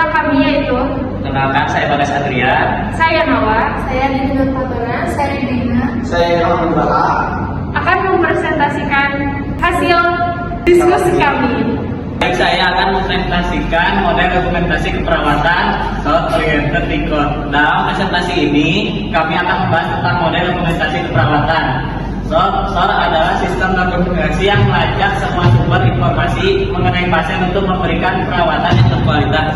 anggota kami yaitu Kenalkan, saya Bagas Adrian. saya Nawa, saya Dina Fatona, saya Dina, Saya Rahman Bala. akan mempresentasikan hasil diskusi kami. Baik, saya akan mempresentasikan model dokumentasi keperawatan South Oriented Record. Dalam presentasi ini, kami akan membahas tentang model dokumentasi keperawatan. SOR adalah sistem dokumentasi yang melacak semua sumber informasi mengenai pasien untuk memberikan perawatan yang berkualitas.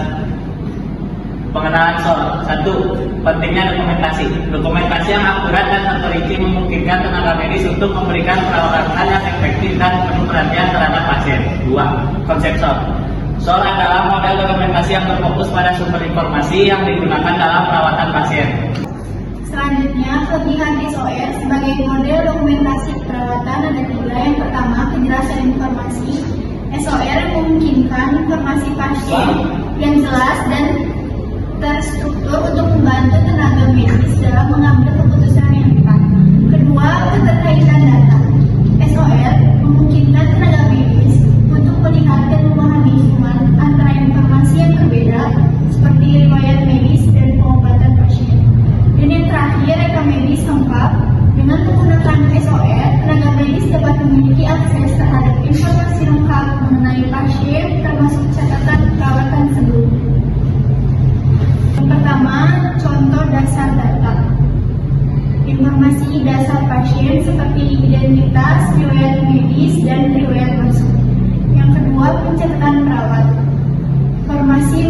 Pengenalan SOR. 1. Pentingnya dokumentasi. Dokumentasi yang akurat dan terperinci memungkinkan tenaga medis untuk memberikan perawatan yang efektif dan penuh perhatian terhadap pasien. 2. Konsep SOR. SOR adalah model dokumentasi yang berfokus pada sumber informasi yang digunakan dalam perawatan pasien. Selanjutnya, kelebihan SOR sebagai model dokumentasi perawatan ada 3. Yang pertama, kejelasan informasi. SOR memungkinkan informasi pasien yang jelas dan terstruktur untuk membantu tenaga medis dalam mengambil keputusan yang tepat. Kedua, keterkaitan data. SOR memungkinkan tenaga medis untuk melihat dan memahami hubungan antara informasi yang berbeda seperti riwayat medis dan pengobatan pasien. Dan yang terakhir, rekam medis lengkap. Dengan menggunakan SOR, tenaga medis dapat memiliki akses terhadap informasi lengkap mengenai pasien termasuk catatan perawatan sebelumnya. Yang pertama, contoh dasar data. Informasi dasar pasien seperti identitas, riwayat medis, dan riwayat masuk. Yang kedua, pencatatan perawat. Informasi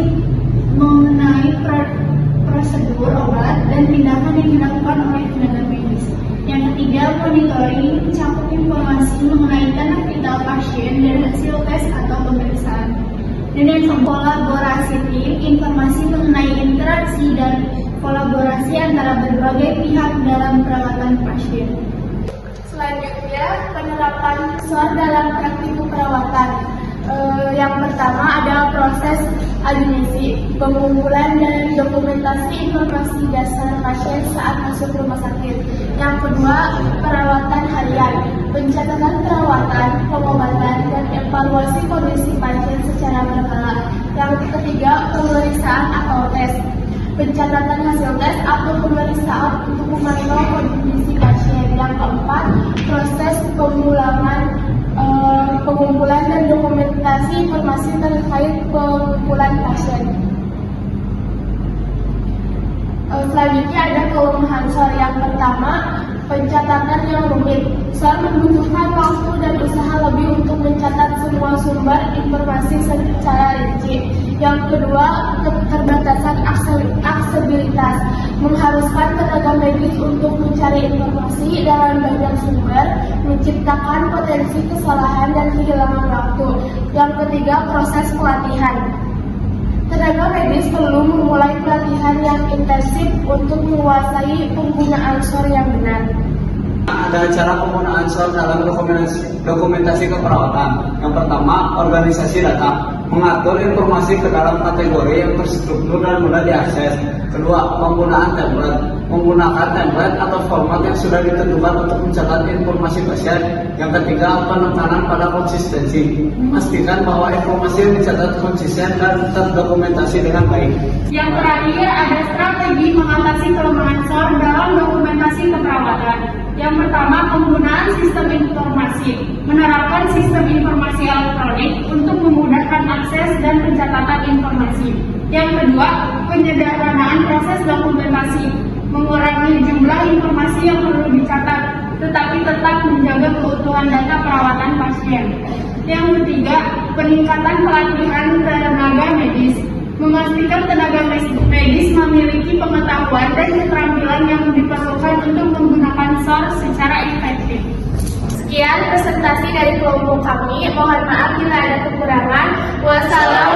mengenai prosedur obat dan tindakan yang dilakukan oleh tenaga medis. Yang ketiga, monitoring mencakup informasi mengenai tanda vital pasien dan hasil tes atau pemeriksaan. Dan yang kolaborasi tim, informasi mengenai interaksi dan kolaborasi antara berbagai pihak dalam perawatan pasien. Selanjutnya, penerapan SOR dalam praktik keperawatan. Yang pertama adalah proses administrasi, pengumpulan dan dokumentasi informasi dasar pasien saat masuk rumah sakit. Yang kedua, perawatan harian, pencatatan perawatan, pengobatan, dan evaluasi kondisi pasien secara berkala. Yang ketiga, pemeriksaan atau tes, pencatatan hasil tes atau pemeriksaan untuk memantau kondisi pasien. Yang keempat, proses pengumpulan dan dokumentasi informasi terkait pengumpulan pasien. Selanjutnya ada kelemahan SOR. Yang pertama, pencatatan yang rumit. SOR membutuhkan waktu dan usaha lebih untuk mencatat semua sumber informasi secara rinci. Yang kedua, keterbatasan aksesibilitas, mengharuskan tenaga medis untuk mencari informasi dalam banyak sumber, menciptakan potensi kesalahan dan kehilangan waktu. Yang ketiga, proses pelatihan. Tenaga medis perlu memulai pelatihan yang intensif untuk menguasai penggunaan SOR yang benar. Ada cara penggunaan SOR dalam dokumentasi keperawatan. Yang pertama, organisasi data. Mengatur informasi ke dalam kategori yang terstruktur dan mudah diakses. Kedua, penggunaan template. Menggunakan template atau format yang sudah ditentukan untuk mencatat informasi pasien. Yang ketiga, penekanan pada konsistensi. Memastikan bahwa informasi yang dicatat konsisten dan terdokumentasi dengan baik. Yang terakhir ada strategi mengatasi kelemahan SOR dalam dokumentasi keperawatan. Yang pertama, penggunaan sistem informasi. Menerapkan sistem informasi elektronik untuk memudahkan akses dan pencatatan informasi. Yang kedua, penyederhanaan proses dokumentasi. Mengurangi jumlah informasi yang perlu dicatat, tetapi tetap menjaga keutuhan data perawatan pasien. Yang ketiga, peningkatan pelatihan tenaga medis. Memastikan tenaga medis memiliki pengetahuan dan keterampilan yang diperlukan untuk menggunakan SOR secara efektif. Sekian presentasi dari kelompok kami. Mohon maaf bila ada kekurangan. Wassalamualaikum.